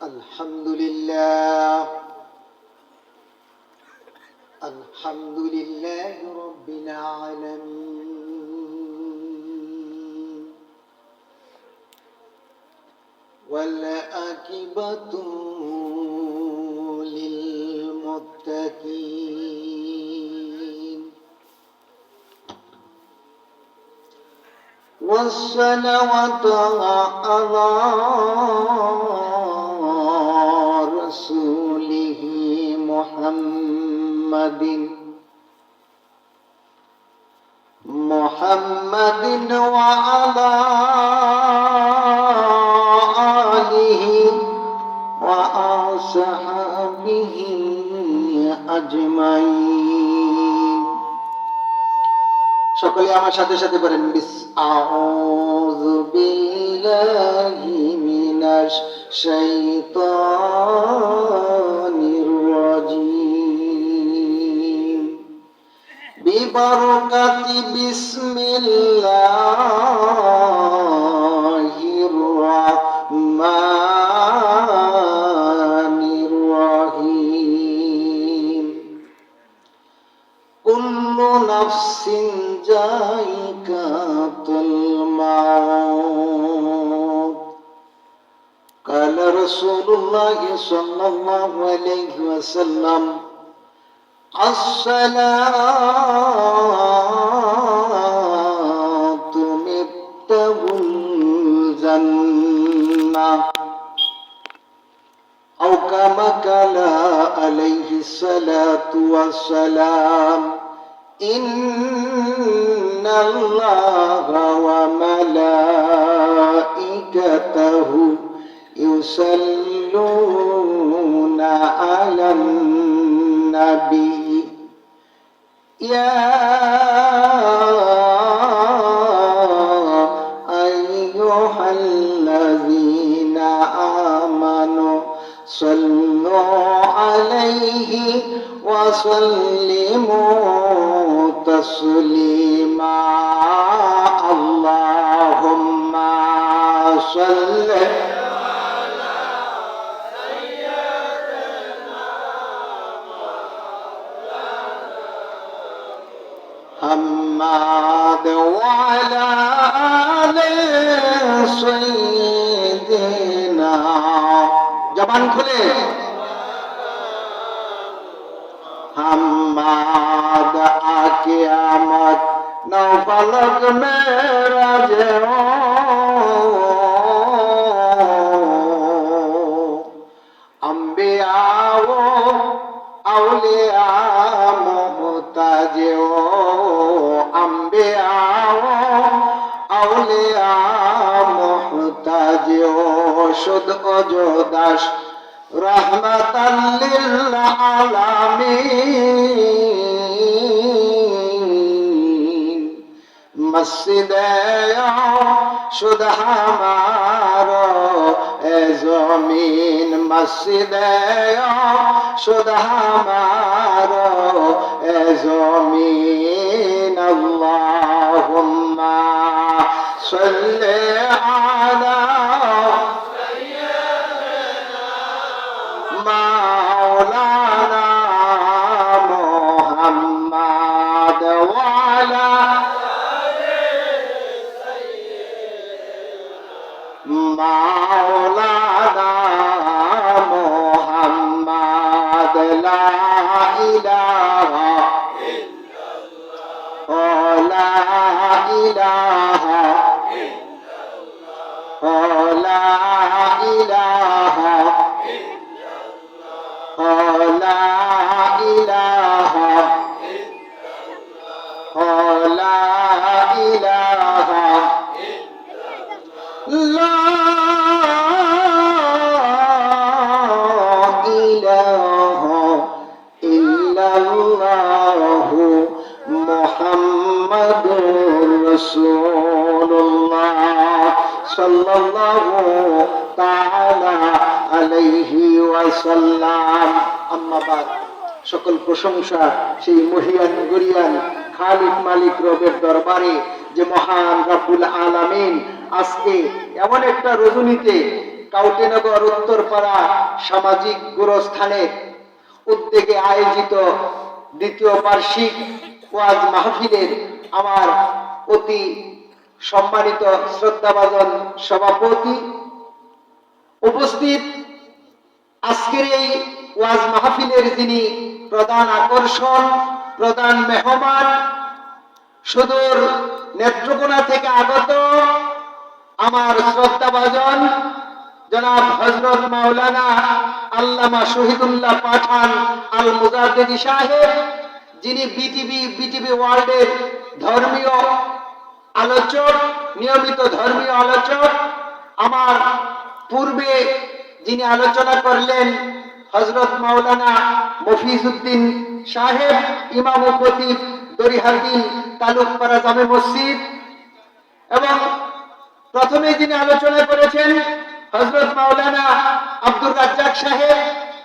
الحمد لله رب العالمين والعاقبة للمتقين والصلوات على رسوله محمد وعلى آله وأصحابه أجمعين। সকলে আমার সাথে সাথে বলেন আউযু বিল্লাহি মিনাশ শাইতানির রাজীম বিবারাকাতি বিসমিল্লাহির রাহমানির রাহিম কুল্লু নাফসিন যায়িকাতুল মাউত ক্বালা রাসূলুল্লাহ সাল্লাল্লাহু আলাইহি ওয়াসাল্লাম as-salatu miftahul jannah aw kama qala alaihi salatu wassalam innallaha wa malaikatahu yusalluna 'alan nabi ya ayyuhallazina amanu sallu 'alaihi wa sallimu taslima Allahumma salli محمد وعلى آل سيدنا জবান খুলে محمد आकियामत नौ फलक मेरा जो अंबिया वो औलिया मोहताज अंबिया औलिया मोहताज शुद्ध अजोदाश रहमतन लिल आलामीन मस्जिद शुद्ध हमारो ए ज़मीन मस्जिद शुद्ध हमारो ए ज़मीन अल्लाहुम्मा सल्ली अला मौलाना मुहम्मद वाला मौलाना मुहम्मद ला इलाहा ला इलाहा ला इलाहा ला इलाहा ला इलाहा ला इलाहा इल्लल्लाहु मुहम्मदुर রাসূলুল্লাহ সাল্লাল্লাহু তাআলা আলাইহি ওয়াসাল্লাম। আম্মা বাদ, সকল প্রশংসা সেই মহিয়ান গরিয়ান খালিক মালিক রবের দরবারে যে মহান রব্বুল আলামিন আজকে এমন একটা রজনীতে কাউটেনগর উত্তরপাড়া সামাজিক গোরস্থানের উদ্যোগে আয়োজিত দ্বিতীয় বার্ষিক ওয়াজ মাহফিলের আমার অতি সম্মানিত শ্রদ্ধাভাজন সভাপতি, উপস্থিত আজকের এই ওয়াজ মাহফিলের যিনি প্রধান আকর্ষণ, প্রধান মেহমান, সুদূর নেত্রকোনা থেকে আগত আমার শ্রদ্ধাভাজন জনাব হযরত মাওলানা আল্লামা শহীদুল্লাহ পাঠান আল মুজাদ্দিদি সাহেব, যিনি বিটিভি ওয়ার্ল্ডের ধর্মীয় আলোচক, নিয়মিত ধর্মীয় আলোচক। আমার পূর্বে যিনি আলোচনা করলেন হযরত মাওলানা মফিজউদ্দিন সাহেব, ইমাম ও খতিব দরিহাটি তালুকপাড়া জামে মসজিদ, এবং প্রথমে যিনি আলোচনা করেছেন হযরত মাওলানা আব্দুর রাজ্জাক সাহেব,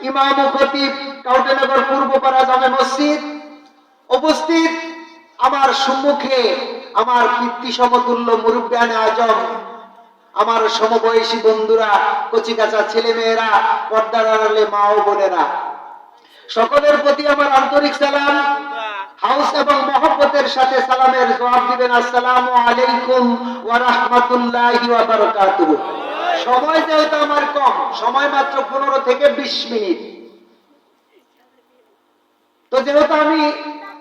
ইমাম ও খতিব কাউটেনগর পূর্বপাড়া জামে মসজিদ। উপস্থিত আমার সম্মুখে আমার পিতৃ সমতুল্য মুরব্বিয়ানে আজম, আমার সমবয়সী বন্ধুরা, কচিকাচা ছেলে মেয়েরা, পর্দার আড়ালে মা ও বোনেরা, সকলের প্রতি আমার আন্তরিক সালাম। হাউস এবং মহব্বতের সাথে সালামের জবাব দিবেন, আসসালামু আলাইকুম ওয়া রাহমাতুল্লাহি ওয়া বারাকাতুহু। সময় যেহেতু আমার কম, সময় মাত্র 15 থেকে 20 মিনিট, তো যেহেতু আমি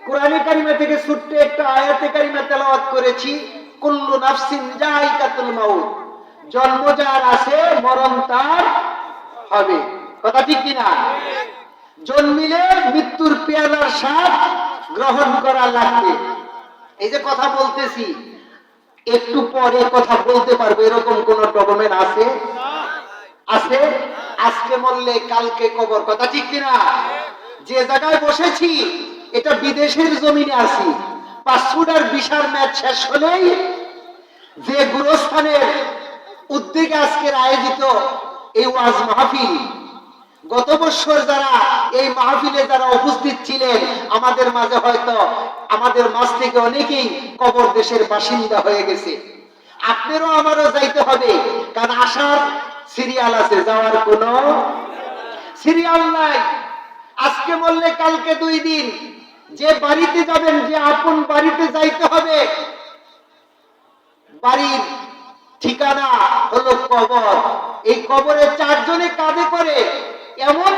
কোরআনে কারিমা থেকে ছোট্ট একটা আয়াতে কারিমা তেলাওয়াত করেছি, কুল্লু নাফসিন যায়িকাতুল মাউত, জন্ম যার আছে মরণ তার হবে, কথা ঠিক কিনা? জন্মিলে মৃত্যুর পেয়ালার স্বাদ গ্রহণ করা লাগবে। এই যে কথা বলতেছি, একটু পরে কথা বলতে পারবো এরকম কোন ডকুমেন্ট আছে? আছে? আজকে মরলে কালকে কবর, কথা ঠিক কিনা? যে জায়গায় বসেছি এটা বিদেশের জমিনে আছি। পাসপোর্টের ভিসার ম্যাচ শেষ হলেই যে গুরুস্থানের উদ্যোগে আজকের আয়োজিত এই ওয়াজ মাহফিল, গত বছর যারা এই মাহফিলে যারা উপস্থিত ছিলেন, আমাদের মাঝে হয়তো আমাদের মাঝ থেকে অনেকেই কবর দেশের বাসিন্দা হয়ে গেছে। আপনারও আমারও যাইতে হবে, কারণ আসার সিরিয়াল আছে, যাওয়ার কোনো সিরিয়াল নাই। আজকে বললে কালকে 2 দিন। যে বাড়িতে যাবেন, যে আপন বাড়িতে যাইতে হবে, বাড়ির ঠিকানা হলো কবর। এই কবরে 4 জনে কাঁধে করে এমন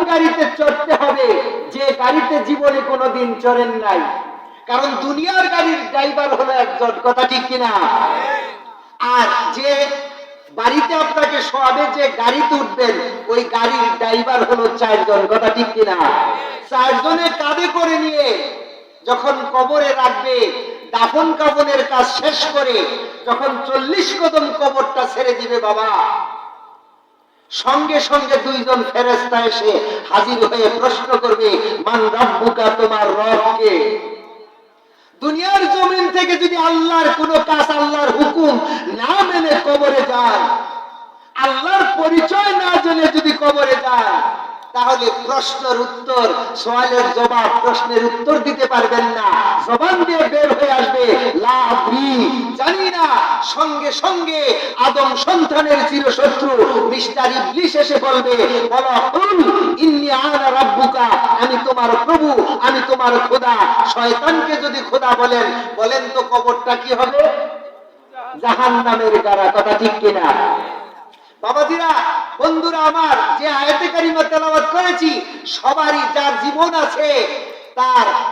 গাড়িতে চড়তে হবে যে গাড়িতে জীবনে কোনোদিন চড়েন নাই, কারণ দুনিয়ার গাড়ির ড্রাইভার হলো একজন, কথা ঠিক কিনা? আর যে বাড়িতে আপনাকে শোয়াবে, যে গাড়িতে উঠবেন, ওই গাড়ির ড্রাইভার হলো 4 জন, কথা ঠিক কিনা? 4 জনে কাঁধে করে নিয়ে যখন কবরে রাখবে, দাফন কাফনের কাজ শেষ করে যখন 40 কদম কবরটা ছেড়ে দিবে বাবা, সঙ্গে সঙ্গে 2 জন ফেরেশতা এসে হাজির হয়ে প্রশ্ন করবে, মান রাব্বুকা, তোমার রব কে? দুনিয়ার জমিন থেকে যদি আল্লাহর কোন কাজ, আল্লাহর হুকুম না মেনে কবরে যায়, আল্লাহর পরিচয় না জেনে যদি কবরে যায়, তাহলে প্রশ্নের উত্তর, সওয়ালের জবাব, প্রশ্নের উত্তর দিতে পারবেন না। জবান দিয়ে বের হয়ে আসবে লা আদরি, জানি না। সঙ্গে সঙ্গে আদম সন্তানের চিরশত্রু মিস্টার ইবলিস এসে বলবে, বলো কুল ইন্নী আনা রাব্বুকা, আমি তোমার প্রভু, আমি তোমার খোদা। শয়তানকে যদি খোদা বলেন, বলেন তো কবরটা কি হবে? জাহান্নামের গাড়া, কথা ঠিক কিনা? বাবাজিরা, বন্ধুরা আমার, যে আয়াতে কারিমা তেলাওয়াত করেছি, সবারই যার জীবন আছে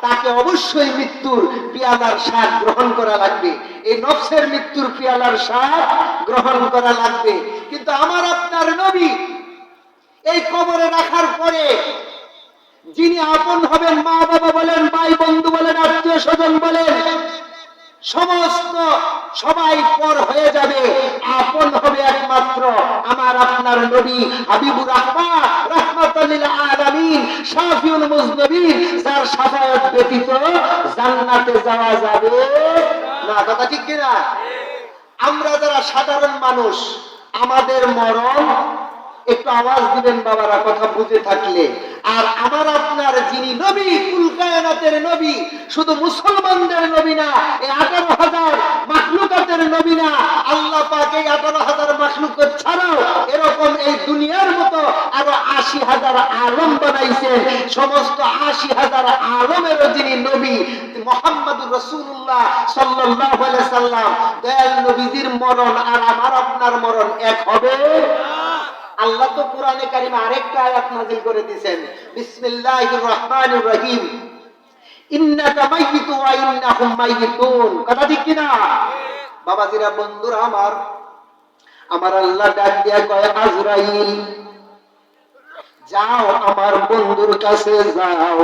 তাকে অবশ্যই মৃত্যুর পিয়ালার স্বাদ গ্রহণ করা লাগবে। এই নফসের মৃত্যুর পিয়ালার স্বাদ গ্রহণ করা লাগবে। কিন্তু আমার আপনার নবী এই কবরে রাখার পরে যিনি আপন হবেন, মা বাবা বলেন, ভাই বন্ধু বলেন, আত্মীয় স্বজন বলেন, সমস্ত সবাই পর হয়ে যাবে। আপন হবে একমাত্র আমার আপনার নবী হাবিবুর রহমান রাহমাতুল লিল আলামিন শাফিউল মুজনিবিন, যার শাফায়াত ব্যতীত জান্নাতে যাওয়া যাবে না, কথা ঠিক কিনা? আমরা যারা সাধারণ মানুষ, আমাদের মরণ, একটু আওয়াজ দিবেন বাবারা কথা বুঝে থাকলে। আর আমার আপনার যিনি নবী, কুল কায়নাতের নবী, শুধু মুসলমানদের নবী না, এই 18,000 মাখলুকাতের নবী না, আল্লাহ পাক এই 18,000 মাখলুকাত ছাড়াও এরকম এই দুনিয়ার মতো আরো ৮০,০০০ আলম বানাইছেন। সমস্ত ৮০,০০০ আলমের যিনি নবী মুহাম্মদুর রাসূলুল্লাহ সাল্লাল্লাহু আলাইহি সাল্লাম, দয়াল নবীজির মরণ আর আমার আপনার মরণ এক হবে না। আল্লাহ তো কোরআনে কারিমে আরেকটা আয়াত নাযিল করে দিয়েছেন, বিসমিল্লাহির রহমানির রহিম, ইন্নাকা মাইয়িতু ওয়া ইন্নাহুম মাইয়িতুন। কথা ঠিক কি না? বাবাজিরা, বন্ধুরা আমার, আমার আল্লাহ ডাক দিয়া কয়, আজরাইল যাও আমার বন্ধুর কাছে যাও,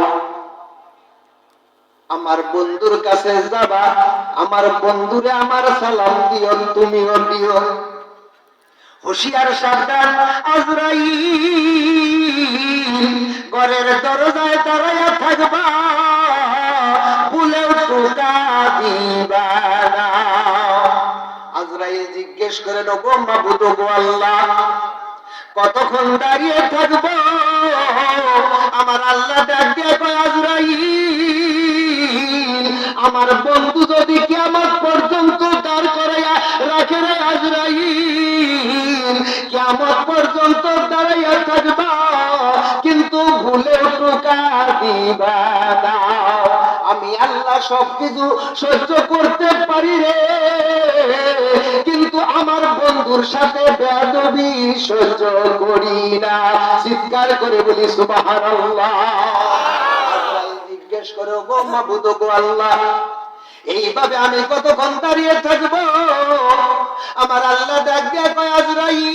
আমার বন্ধুর কাছে যাবা, আমার বন্ধুরে আমার সালাম দিও, তুমিও দিও। হুঁশিয়ার সাবধান, আজরাইল ঘরের দরজায় দাঁড়াইয়া থাকবা, ভুলেও টোকা দিবা না। আজরাইল জিজ্ঞেস করে, গো মাবুদ গো আল্লাহ, কতক্ষণ দাঁড়িয়ে থাকবো? আমার আল্লাহ ডাক দিয়া কয়, আজরাইল আমার বন্ধু যদি কিয়ামত পর্যন্ত দাঁড় করাইয়া রাখে রে আজরাইল, কিয়ামত পর্যন্ত দাঁড়াইয়া থাকবা, কিন্তু ভুলে টোকা দিবা না। আমি আল্লাহ সবকিছু সহ্য করতে পারি রে, কিন্তু আমার বন্ধুর সাথে বেয়াদবি সহ্য করি না। চিৎকার করে বলি সুবহানাল্লাহ। আজরাইল জিজ্ঞেস করে, গো মাবুদ গো আল্লাহ, এইভাবে আমি কতক্ষণ দাঁড়িয়ে থাকবো? আমার আল্লাহ ডাক দিয়ে কয়, আজরাইল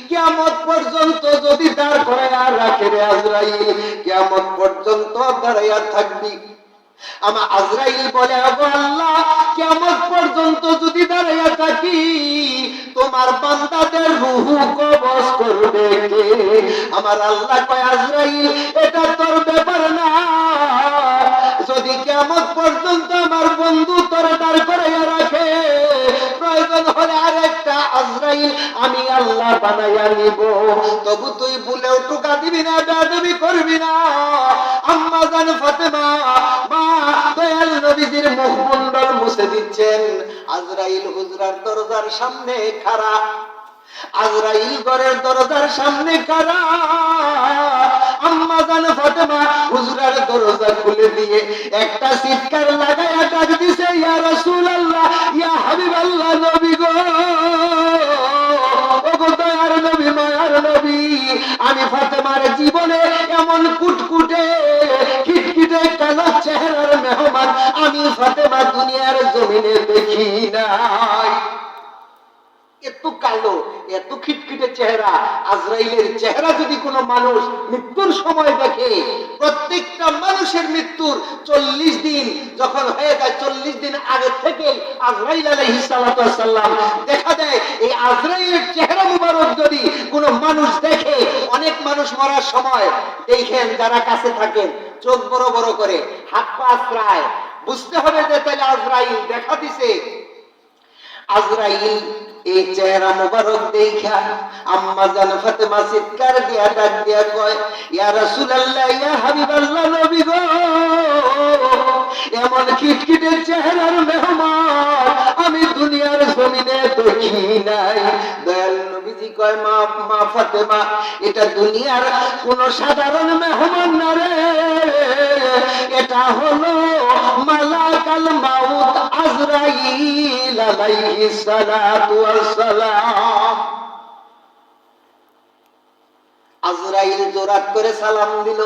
কিয়ামত পর্যন্ত যদি দাঁড় করাইয়া রাখে রে আজরাইল, কিয়ামত পর্যন্ত দাঁড়াইয়া থাকবি। আমার আজরাইল বলে, ওগো আল্লাহ, কিয়ামত পর্যন্ত যদি দাঁড়াইয়া থাকি, তোমার বান্দাদের রূহ কবজ করবে কে? আমার আল্লাহ কয়, আজরাইল এটা তোর ব্যাপার না। যদি কিয়ামত পর্যন্ত আমার বন্ধু তোর দাঁড় করাইয়া রাখে, প্রয়োজন হলে আরেকটা আজরাইল আমি আল্লাহ বানাইয়া নিব, তবু তুই ভুলেও টোকা দিবি না, বেয়াদবি করবি না। আম্মা জান ফাতেমা মা দয়াল নবীজির মুখমণ্ডল মুছে দিচ্ছেন। আজরাইল হুজরার দরজার সামনে খাড়া, আজরাইল ঘরের দরজার সামনে খাড়া। আম্মা জান ফাতেমা হুজরার দরজা খুলে দিয়ে একটা চিৎকার লাগায়া ডাক দিছে, ইয়া রাসূলুল্লাহ, ইয়া হাবিবাল্লাহ, নবী গো, ওগো দয়ার নবী, মায়ার নবী, আমি ফাতেমার জীবনে এমন কুটকুটে খিটখিটে কালো চেহারার মেহমান আমি ফাতেমা দুনিয়ার জমিনে দেখি নাই। এত কালো, এত খিটখিটে চেহারা, আজরাইলের চেহারা যদি কোনো মানুষ মৃত্যুর সময় দেখে, প্রত্যেকটা মানুষের মৃত্যুর 40 দিন যখন হয়ে যায়, 40 দিন আগে থেকে আজরাইল আলাইহিস সালাতু ওয়াস সালাম দেখা দেয়। এই আজরাইলের চেহারা মুবারক যদি কোনো মানুষ দেখে, অনেক মানুষ মরার সময় দেখেন যারা কাছে থাকেন চোখ বড় বড় করে, হাত পা আছড়ায়, বুঝতে হবে যে তাহলে আজরাইল দেখা দিছে। আজরাইল এই চেহারা মুবারক দেখা আম্মা জান ফাতেমা চিৎকার দিয়া ডাক দিয়া কয়, ইয়া রাসূলুল্লাহ, ইয়া হাবিবাল্লাহ, নবী গো, এমন খিটখিটে চেহারার মেহমান আমি দুনিয়ার জমিনে দেখি নাই। দয়াল নবীজি কয়, মা ফাতেমা, এটা দুনিয়ার কোন সাধারণ মেহমান না রে, এটা হলো মালাকাল মাউত আজরাইল আলাইহিস সালাতু ওয়াস সালাম। আজরাইল জোরাত করে সালাম দিল,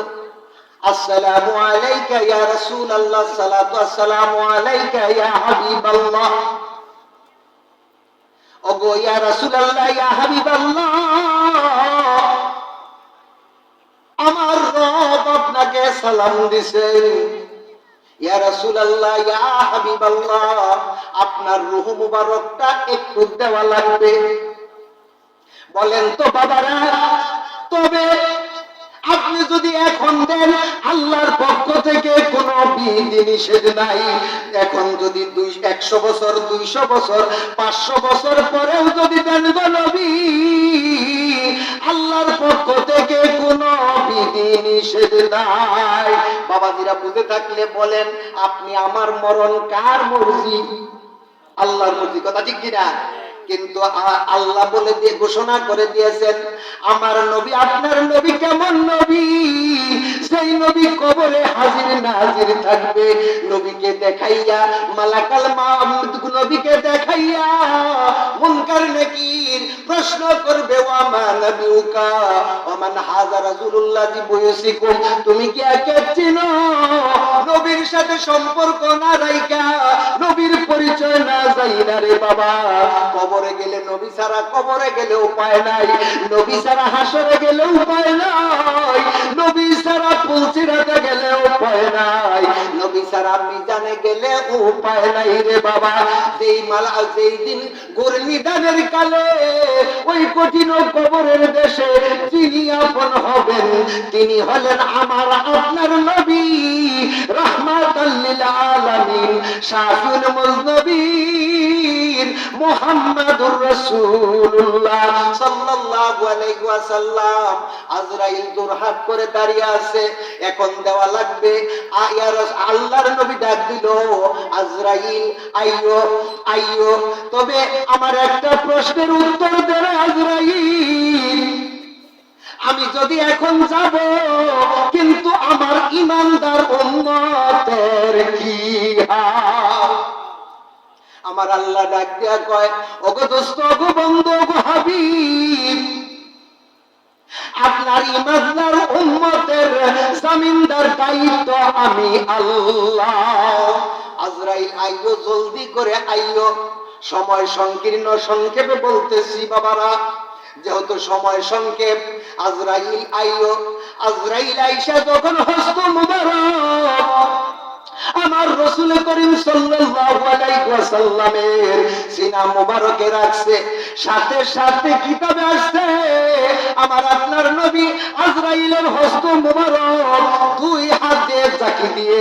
আসসালামু আলাইকা ইয়া রাসূলুল্লাহ, সালাতু আসসালামু আলাইকা ইয়া হাবিবাল্লাহ। ওগো ইয়া রাসূলুল্লাহ, ইয়া হাবিবাল্লাহ, আমার রব আপনাকে সালাম দিছে। ইয়া রাসূলুল্লাহ, ইয়া হাবিবাল্লাহ, আপনার রূহ মুবারকটা একটু দেওয়া লাগবে। বলেন তো বাবারা, তবে আপনি যদি এখন দেন, আল্লাহর পক্ষ থেকে কোনো বিধি নিষেধ নাই। এখন যদি 100 বছর, 200 বছর, 500 বছর পরেও যদি দেন গো নবী, আল্লাহর পক্ষ থেকে কোনো বিধি নিষেধ নাই। বাবাজিরা বুঝে থাকলে বলেন, আপনি আমার মরণ কার মর্জি? আল্লাহর মর্জি। কথা ঠিক কিনা? কিন্তু আল্লাহ বলে দিয়ে ঘোষণা করে দিয়েছেন, আমার নবী আপনার নবী কেমন নবী, সেই নবী কবরে হাজির নাজির থাকবে। নবীকে দেখাইয়া মালাকাল মাউত নবীকে দেখাইয়া মুনকার নাকির প্রশ্ন করবে, ওয়া মা নবিউকা ওয়া মান হাযা রাসূলুল্লাহ জিবুয়ুসিকুম, তুমি কি একে চিনো? নবীর সাথে সম্পর্ক না রাইখা, নবীর পরিচয় না জাইনা রে বাবা, কবরে গেলে নবী ছাড়া কবরে গেলে উপায় নাই, নবী ছাড়া হাসরে গেলে উপায় নাই, নবী ছাড়া পুলসিরাতে গেলে উপায় নাই, নবী ছাড়া মিজানে গেলে উপায় নাই রে বাবা। যেই দিন ঘূর্ণিদানের কালে ওই কঠিন কবরের দেশে যিনি আপন হবেন তিনি হলেন আমার আপনার নবী, রাহমাতাল লিল আলামিন, শাফিউল মুজনবিন, মুহাম্মাদুর রাসূলুল্লাহ সাল্লাল্লাহু আলাইহি ওয়াসাল্লাম। আজরাইল দুরহাত করে দাঁড়িয়ে আছে, এখন দেওয়া লাগবে। আল্লাহর নবী ডাক দিল, আজরাইল আইয়ো আইয়ো। তবে আমার একটা প্রশ্নের উত্তর দেন আজরাইল, আমি যদি এখন যাব কিন্তু আমার ঈমানদার উম্মতের কি হাল? আমার আল্লাহ ডাক দিয়া কয়, ওগো দোস্ত, ওগো বন্ধু, ওগো হাবিব, আপনার ঈমানদার উম্মতের জমিনদার দায়িত্ব আমি আল্লাহ। আজরাইল আইয়ো, জলদি করে আইয়ো। সময় সংকীর্ণ, সংক্ষেপে বলতেছি বাবারা, যেহেতু সময় সংক্ষেপ। আজরাইল আইয়ো। আজরাইল আইসা যখন হস্ত মুবারক আমার রাসূল করিম সাল্লাল্লাহু আলাইহি ওয়াসাল্লামের সিনা মুবারকে রাখছে, সাথে সাথে কিতাবে আসছে আমার আপনার নবী আজরাইলের হস্ত মুবারক দুই হাত দিয়ে চাকি দিয়ে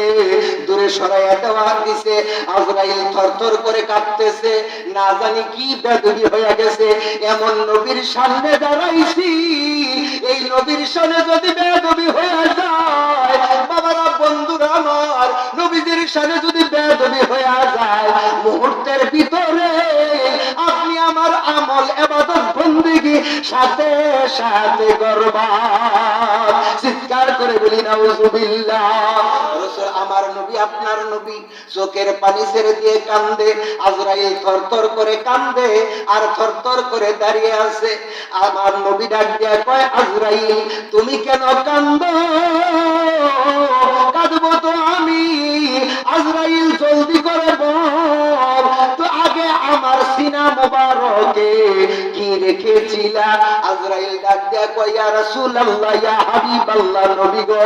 দূরে সরাইয়া দেওয়া দিছে। আজরাইল থরথর করে কাঁপতেছে, না জানি কি বেদবি হয়ে গেছে। এমন নবীর সামনে দাঁড়াইছি, এই নবীর সামনে যদি বেদবি হয়ে যায় বাবারা, বন্ধুরা আমার, নবীদের সামনে যদি বেদবি হয়ে যায় মুহূর্তের ভিতরে আপনি আমার আমল ইবাদত বندگی সাথে সাথে করবেন। চিৎকার করে বলি নাউজুবিল্লাহ। রাসূল আমার নবী আপনার নবী চোখের পানি ছেড়ে দিয়ে কান্দে, আজরাইল থরথর করে কান্দে আর থরথর করে দাঁড়িয়ে আছে। আমার নবী ডাক দিয়ে কয়, আজরাইল তুমি কেন কান্দো? কাঁদবো তো আমি। আজরাইল জলদি করে বল তো আগে আমার সিনা মুবারকে কি রেখেছিলা? আজরাইল ডাক দিয়া কয়, ইয়া রাসূলুল্লাহ, ইয়া হাবিবাল্লাহ, নবী গো,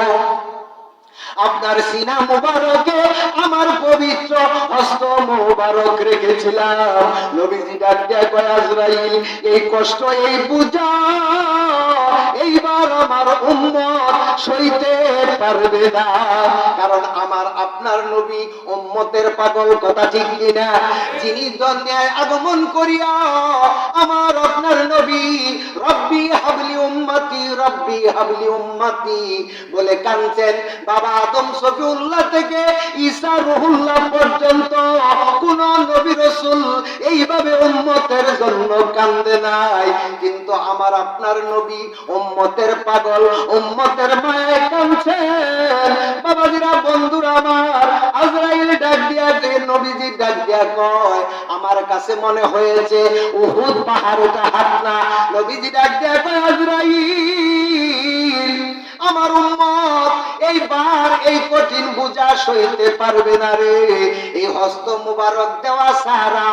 আপনার সিনা মুবারকে আমার পবিত্র হস্ত মুবারক রেখেছিলাম। নবীজি ডাক দিয়া কয়, আজরাইল এই কষ্ট, এই পূজা এইবার আমার উম্মত সইতে পারবে না, কারণ আমার আপনার নবী উম্মতের পাগল, কথা ঠিক কিনা? যিনি দুনিয়ায় আগমন করিয়া আমার আপনার নবী রব্বি হাবলি উম্মতি, রব্বি হাবলি উম্মতি বলে কাঁদছেন। বাবা আদম সফিউল্লাহ থেকে ঈসা রুহুল্লাহ পর্যন্ত কোন নবী রাসূল এইভাবে উম্মতের জন্য কান্দে নাই, কিন্তু আমার আপনার নবী উম্মতের পাগল, উম্মতের মায়ায় কাঁদছেন। বাবাজিরা, বন্ধুরা আমার, আজরাইল ডাক দিয়া নবীজি ডাক দিয়া কয়, আমার কাছে মনে হয়েছে উহুদ পাহাড়টা হাত না। নবীজি ডাক দিয়া কয়, আজরাইল আমার উম্মত এইবার এই কঠিন বোঝা সইতে পারবে না রে। এই হস্ত মুবারক দেওয়া ছাড়া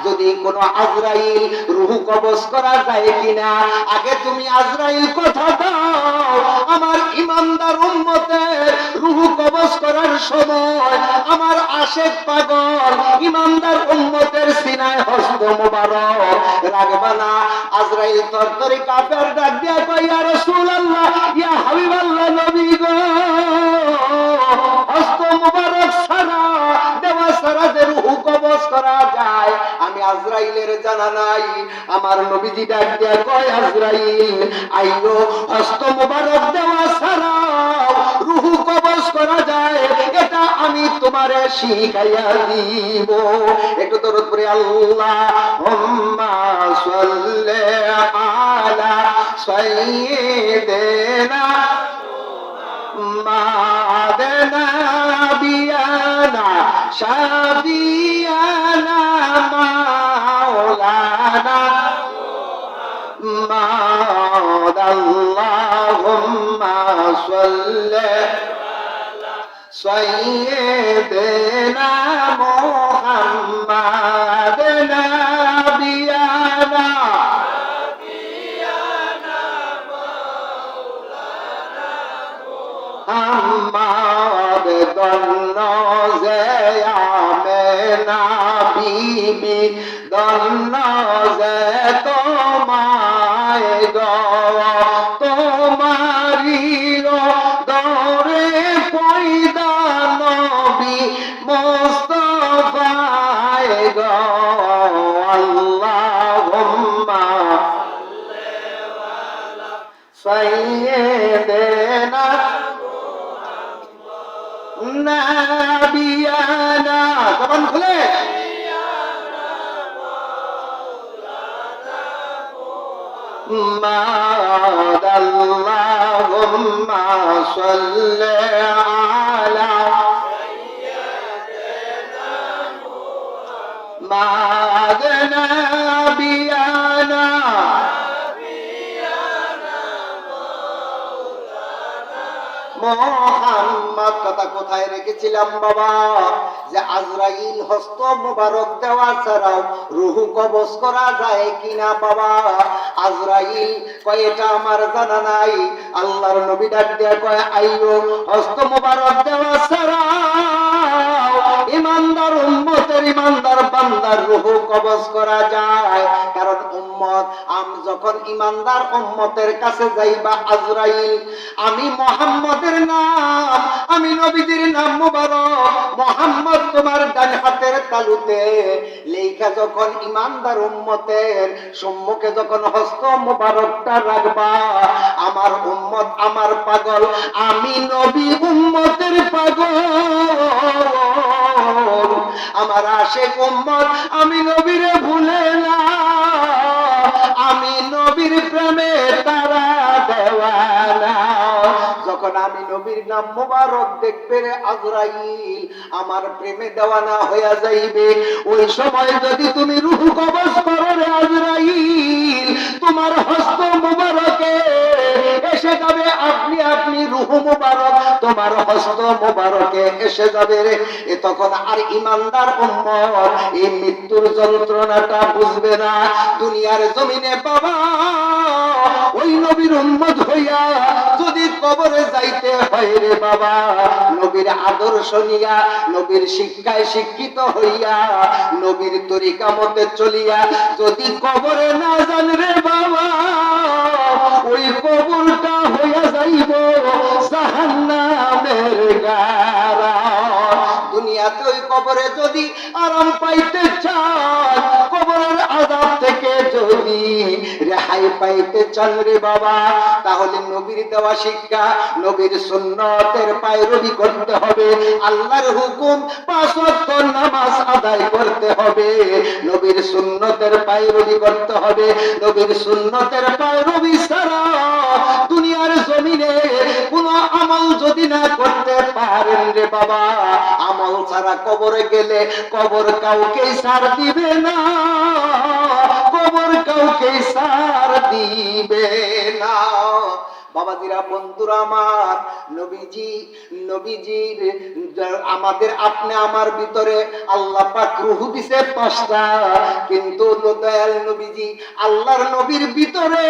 যদি কোন আজরাইল রূহ কবজ করা যায় কিনা, আগে তুমি আজরাইল কথা দাও। আমার ঈমানদার উম্মতের রূহ কবজ করার সময় আমার আশেক পাগল ঈমানদার উম্মতের সিনায় হস্ত মুবারক রাখবা না। আজরাইল তরতরি কাফের ডাক দিয়া কয়, ইয়া রাসূলুল্লাহ, ইয়া হাবিবাল্লাহ, নবী গো, হস্ত মুবারক ছাড়া দেওয়া ছাড়া যে রূহ কবজ করা যায় আমি আজরাইলের জানা নাই। আমার নবীজি ডাক দিয়া কয়, আজরাইল আইয়ো, হস্ত মুবারক দেওয়া ছাড়া রূহ কবজ করা যায় এটা আমি তোমারে শিখাইয়া দিব। একটু দরুদ পড়ে আল্লাহুম্মা سيدنا مادنا بيانا شفيعنا مولانا ماد اللهم صل سيدنا محمد نبينا محمد دن যে আমেনা বিবি দন যে তোমায় গো তোমারি দরে পয়দা নবী মুস্তাফায় গো আল্লাহুম্মা সাইয়্যিদানা নাবিয়ানা জবান খুলে ماد اللهم صل على ماد نبينا মোহাম্মদ কথা কোথায় রেখেছিলাম বাবা যে আজরাইল হস্ত মোবারক দেওয়া ছাড়াও রূহ কবজ করা যায় কিনা বাবা আজরাইল কয় এটা আমার জানা নাই আল্লাহর নবী ডাক দেয়া কয় আইয়ো হস্ত মোবারক দেওয়া ছাড়াও ইমানদার উম্মতের ইমানদার বান্দার রূহ কবজ করা যায় কারণ উম্মত যখন ইমানদার উম্মতের কাছে যাইবা আজরাইল আমি মুহাম্মদের নাম আমি নবীজির নাম মুবারক মুহাম্মদ তোমার ডান হাতের তালুতে লেখা যখন ইমানদার উম্মতের সম্মুখে যখন হস্ত মুবারকটা রাখবা আমার উম্মত আমার পাগল আমি নবী উম্মতের পাগল আমার আশিক উম্মত আমি নবীরে ভুলে না আমি নবীর প্রেমে তারা দেওয়ানা যখন আমি নবীর নাম মুবারক দেখবে রে আজরাইল আমার প্রেমে দেওয়ানা হইয়া যাইবে ওই সময় যদি তুমি রূহ কবজ করো রে আজরাইল তোমার হস্ত মুবারকে এসে যাবে আপনি আপনি রূহ মুবারক তোমার হস্ত মুবারকে এসে যাবে রে এ তখন আর ইমানদার উম্মত এই মৃত্যুর যন্ত্রণাটা বুঝবে না দুনিয়ার জমিনে বাবা ওই নবীর উম্মত হইয়া যদি কবরে যাইতে হয় রে বাবা নবীর আদর্শ নিয়া নবীর শিক্ষায় শিক্ষিত হইয়া নবীর তরিকা মতে চলিয়া যদি কবরে না যান রে বাবা ওই কবরটা হইয়া যাইব জাহান্নামের গাড়া দুনিয়াতে ওই কবরে যদি আরাম পাইতে চান কবরের আযাব থেকে যদি রেহাই পাইতে চান রে বাবা তাহলে নবীর দেওয়া শিক্ষা নবীর সুন্নতের পায়রবি করতে হবে আল্লাহর হুকুম পাঁচ ওয়াক্ত নামাজ আদায় করতে হবে নবীর সুন্নতের পায়রবি করতে হবে নবীর সুন্নতের পায়রবি ছাড়া দুনিয়ার জমিনে কোনো আমল যদি না করতে পারেন রে বাবা আমল ছাড়া কবরে গেলে কবর কাউকে ছাড় দিবে না কবর কাউকে ছাড় দিবে না বাবাজিরা বন্ধুরা আমার নবীজির আমাদের আপনি আমার ভিতরে আল্লাহ পাক রূহ দিছে 5টা কিন্তু দয়াল নবীজি আল্লাহর নবীর ভিতরে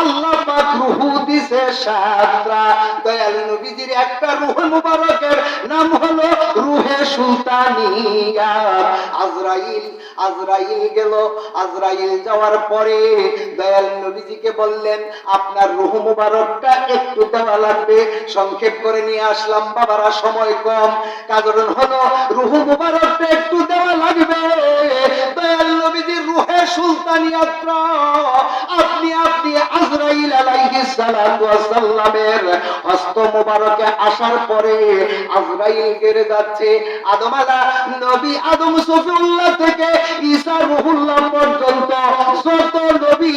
আল্লাহ পাক রূহ দিছে 7টা দয়াল নবীজির একটা রূহ মুবারকের নাম হলো রূহে সুলতানিয়া আজরাইল গেল আজরাইল যাওয়ার পরে দয়াল নবীজিকে বললেন আপনার রূহ মুবারকটা একটু দেওয়া লাগবে সংক্ষেপ করে নিয়ে আসলাম বাবারা সময় কম কারণ হলো রূহ মুবারকটা একটু দেওয়া লাগবে দয়াল নবীজির রূহে সুলতানিয়াতটা আপনি আজরাইল আলাইহিস সালাতু ওয়াস সালামের হস্ত মুবারকে আসার পরে আজরাইল গেরে যাচ্ছে আদম নবী আদম সফিউল্লাহ থেকে ঈসা রূহুল্লাহ পর্যন্ত যত নবী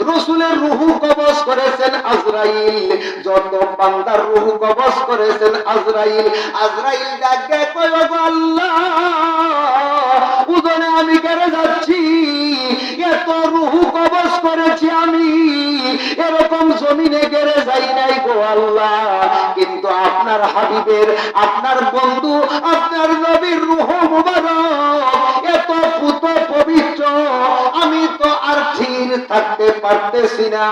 রাসূলের বান্দাদের রূহ কবজ করেছেন আজরাইল, যত বান্দার রূহ কবজ করেছেন আজরাইল। আজরাইল ডাক দেয়, কয় গো আল্লাহ, উদনে আমি কেড়ে যাচ্ছি, এত রূহ কবজ করেছি আমি, এরকম জমিনে গেড়ে যাই নাই গো আল্লাহ। কিন্তু আপনার হাবিবের, আপনার বন্ধু, আপনার নবীর রূহ মুবারক এত পুত পবিত্র, আমি তো আর ঠিক থাকতে পারতেছি না।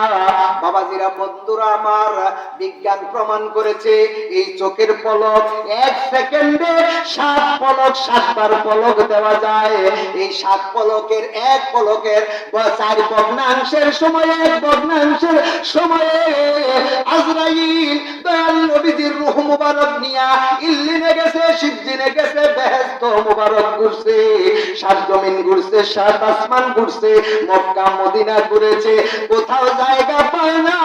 বাবাজিরা, বন্ধুরা আমার, বিজ্ঞান প্রমাণ করেছে এই চোখের পলক এক সেকেন্ডে 7 পলক, 7 বার পলক দেওয়া যায়। এই 7 পলকের এক পলকের 4 ভগ্নাংশের সময়ে, 1 ভগ্নাংশের সময়ে আজরাইল দয়াল নবীজির রূহ মুবারক নিয়া ইল্লিনে গেছে, সিজ্জিনে গেছে, বেহেশত মুবারক ঘুরছে, 7 জমিন ঘুরছে, 7 আসমান ঘুরছে, মক্কা মদিনা ঘুরেছে, কোথাও জায়গা পায় না।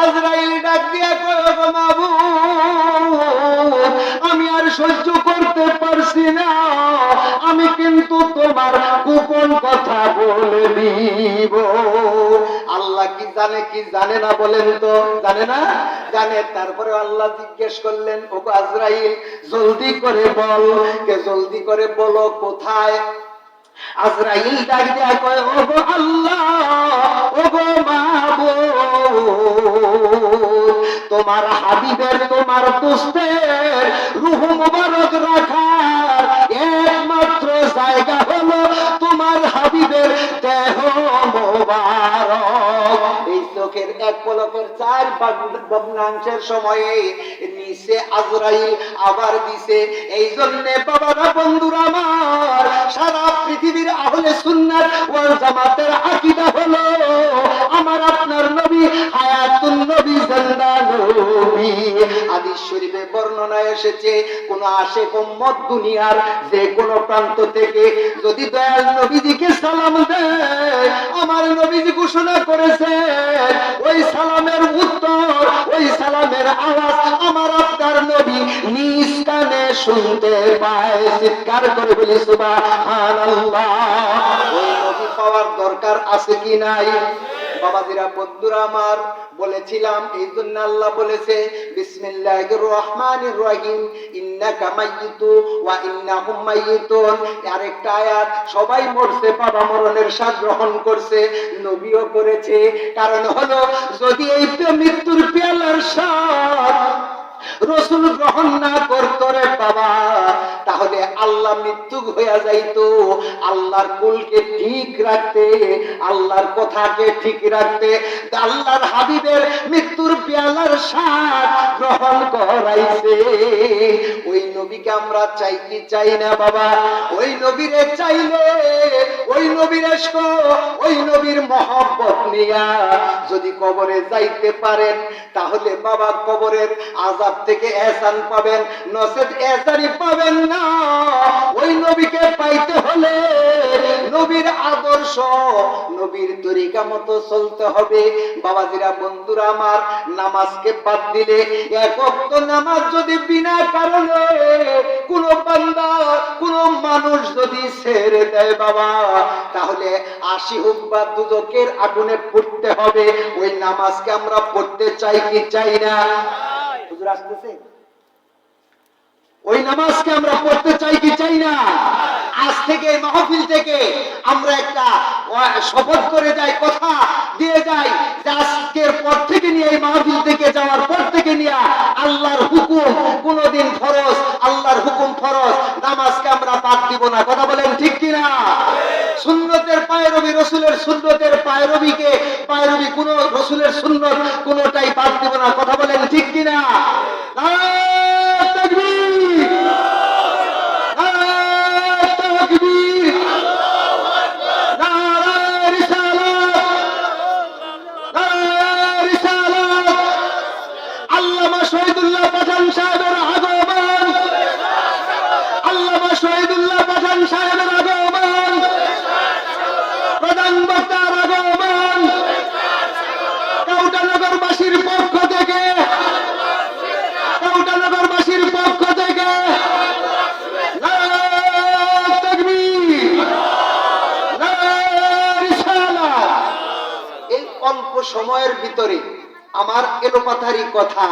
আজরাইল ডাক দিয়া কয়, গো মাবুদ, আমি আর সহ্য করতে পারছি না, আমি কিন্তু তোমার গোপন কথা বলে দিব। আল্লাহ কি জানে কি জানে না বলেন তো? জানে না? জানে। তারপরে আল্লাহ জিজ্ঞেস করলেন, ওগো আজরাইল, জলদি করে বল, কে জলদি করে বলো কোথায়? আজরাইল ডাক দেয়া কয়, ওগো আল্লাহ, ওগো মাবুদ, তোমার হাবিবের, তোমার দোস্তের রূহ মুবারক রাখার একমাত্র জায়গা হলো তোমার হাবিবের দেহ মুবারক। এই চোখের এক পলকের 4 ভগ্নাংশের সময়ে নিচে আজরাইল আবার দিছে। এই জন্যে বাবারা, বন্ধুরা আমার, সারা পৃথিবীর আহলে সুন্নাত ওয়াল জামাতের আকীদা হলো আমার আপনার নবী হায়াতুন নবী, জিন্দা নবী। হাদিস শরীফে বর্ণনা এসেছে, কোন আশিক উম্মত দুনিয়ার যে কোন প্রান্ত থেকে যদি দয়াল নবীজিকে সালাম দেয়, আমার নবীজি ঘোষণা করেছেন, ওই সালামের উত্তর, ওই সালামের আওয়াজ আমার আপনার নবী নিজ কানে শুনতে পায়। চিৎকার করে বলি সুবহানাল্লাহ। ওই নবী পাওয়ার দরকার আছে কি নাই? বাবাজিরা, বন্ধুরা আমার, বলেছিলাম এই জন্য আল্লাহ বলেছে, বিসমিল্লাহির রহমানির রহিম, ইন্নাকা মাইয়িতু ওয়া ইন্নাহুম মাইয়িতুন। আরেকটা আয়াত, সবাই মরছে, বাবা মরণের স্বাদ গ্রহণ করছে, নবীও করেছে। কারণ হলো, যদি এই মৃত্যুর পেয়ালার স্বাদ রসুল গ্রহণ না করতো রে বাবা, তাহলে আল্লাহ মৃত্যু হয়ে যাইতো। আল্লাহর কুলকে ঠিক রাখতে, আল্লাহর কথাকে ঠিক রাখতে আল্লাহর হাবিবের মৃত্যুর পেয়ালার স্বাদ গ্রহণ করাইছে। ওই নবীকে আমরা চাই কি চাই না বাবা? ওই নবীরে চাইলে, ওই নবীর ইশক, ওই নবীর মহব্বত নিয়া যদি কবরে যাইতে পারেন, তাহলে বাবা কবরের আযাব থেকে এহসান পাবেন, নসেদ এহসানই পাবেন না। ওই নবীকে পাইতে হলে নবীর আদর্শ, নবীর তরিকা মতো চলতে হবে। বাবাজিরা, বন্ধুরা আমার, নামাজকে বাদ দিলে, এক ওয়াক্ত নামাজ যদি বিনা কারণে কোন বান্দা, কোন মানুষ যদি ছেড়ে দেয় বাবা, তাহলে 80 হোক বা দুজকের আগুনে পড়তে হবে। ওই নামাজকে আমরা পড়তে চাই কি চাই না? হুজুর আসতেছে? ওই নামাজকে আমরা পড়তে চাই কি চাই না? আজ থেকে এই মাহফিল থেকে আমরা একটা শপথ করে যাই, কথা দিয়ে যাই যে আজকের পর থেকে নিয়ে, এই মাহফিল থেকে যাওয়ার পর থেকে নিয়ে আল্লাহর হুকুম কোনদিন ফরজ, আল্লাহর হুকুম ফরজ, নামাজকে আমরা বাদ দিব না। কথা বলেন ঠিক কিনা? সুন্নতের পায়রবি, রসুলের সুন্নতের পায়রবিকে, পায়রবি কোন রসুলের সুন্নত কোনটাই বাদ দিব না। কথা বলেন ঠিক কিনা? সময়ের ভিতরে আমার এলোপাথারি কথা,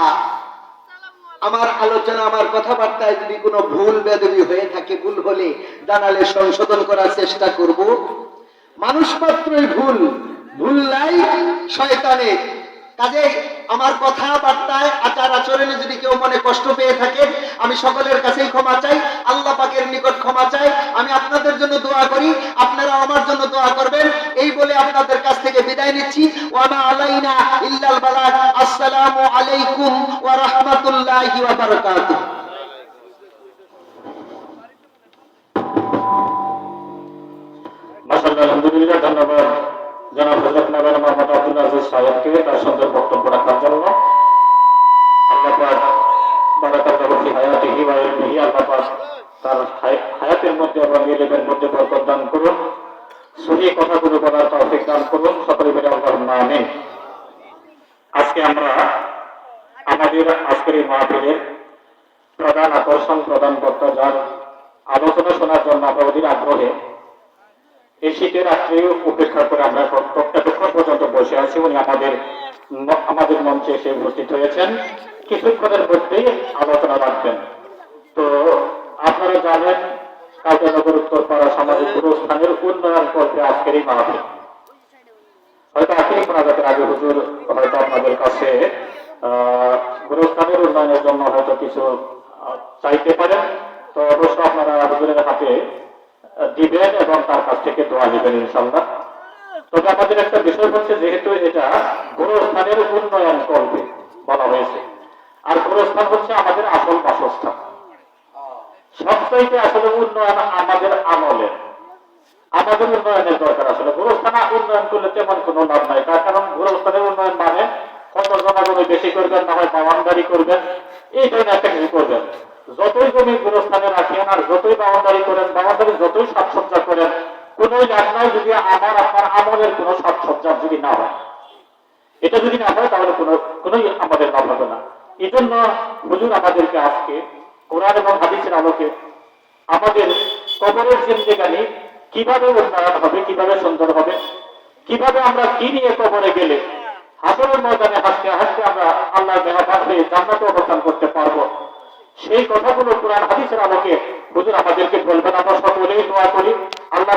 আমার আলোচনা, আমার কথাবার্তায় যদি কোনো ভুল বেদবি হয়ে থাকে, ভুল হলে জানালে সংশোধন করার চেষ্টা করব। মানুষ মাত্রই ভুল, ভুল নাই শয়তানের। কাজে আমার কথাবার্তায়, আচার আচরণে যদি কেউ মনে কষ্ট পেয়ে থাকে, আমি সকলের কাছেই ক্ষমা চাই, আল্লাহ পাকের নিকট ক্ষমা চাই। আমি আপনাদের জন্য দোয়া করি, আপনারা আমার জন্য দোয়া করবেন। এই বলে আপনাদের কাছ থেকে বিদায় নিচ্ছি। ওয়া মা আলাইনা ইল্লাল বালাগ। আসসালামু আলাইকুম ওয়া রাহমাতুল্লাহি ওয়া বারাকাতুহু। মাশাআল্লাহ, আলহামদুলিল্লাহ। ধন্যবাদ জনাব হযরত মাওলানা মুহাম্মদ আব্দুল আজিজ সাহেবকে তার সুন্দর বক্তব্য রাখার জন্য। আল্লাহ পাক বারাকাতুহু ফি হায়াতিহি ওয়া ইলমিহি, আল্লাহ পাক তার হায়াতের মধ্যে এবং ইলমের মধ্যে বরকত দান করুন, সহিহ কথাগুলো বলার তৌফিক দান করুন, সকলে মিলে আল্লাহুম্মা আমিন। আজকে আমরা আমাদের আজকের এই মাহফিলের প্রধান আকর্ষণ, প্রধান বক্তা, যার আলোচনা শোনার জন্য আমরা অধীর আগ্রহে এই শীতের রাত্রে উপেক্ষা করে আমরা এতক্ষণ পর্যন্ত বসে আছি। উনি আমাদের মঞ্চে এসে উপস্থিত হয়েছেন, কিছুক্ষণের মধ্যেই আলোচনা রাখবেন। তো আপনারা জানেন, কাউটানগর উত্তরপাড়া সামাজিক গুরুস্থানের উন্নয়ন করতে আজকের এই মাহফিল। হয়তো আখেরি মোনাজাতের আগে হুজুর হয়তো আপনাদের কাছে গুরুস্থানের উন্নয়নের জন্য হয়তো কিছু চাইতে পারেন। তো অবশ্য আপনারা হুজুরের হাতে দিবেন এবং তার কাছ থেকে দোয়া নেবেন ইনশাআল্লাহ। তবে আমাদের একটা বিষয় হচ্ছে, যেহেতু এটা গোরস্থানের উন্নয়ন করবে বলা হয়েছে, আর গোরস্থান হচ্ছে আমাদের আসল বাসস্থান। সবচাইতে আসলে উন্নয়ন আমাদের আমলের, আমাদের উন্নয়নের দরকার। আসলে গোরস্থান উন্নয়ন করলে তেমন কোনো লাভ নাই, তার কারণ গোরস্থানের উন্নয়ন মানে কত জমি বেশি করবেন, না হয় বাউন্ডারি করবেন, এই ধরনের একটা কিছু করবেন। যতই জমি গোরস্থানে রাখেন আর যতই বাউন্ডারি করেন, বাউন্ডারি যতই সাজসজ্জা করেন, কোন লাভ নাই যদি আপনার আমলের কোনো সাজসজ্জা যদি না হয়। এটা যদি না হয় তাহলে কোনোই আমাদের লাভ হবে না। এই জন্য হুজুর আমাদেরকে আজকে কোরআন এবং হাদিসের আলোকে আমাদের কবরের জিন্দেগানি কিভাবে উন্নয়ন হবে, কিভাবে সুন্দর হবে, কিভাবে আমরা কি নিয়ে কবরে গেলে হাসরের ময়দানে হাসতে হাসতে আমরা আল্লাহর মেহমান হয়ে জান্নাতে অবস্থান করতে পারবো, সেই কথাগুলো কোরআন হাদিসের আলোকে হুজুর আমাদেরকে বলবেন। আমরা সকলেই দোয়া করি আল্লাহ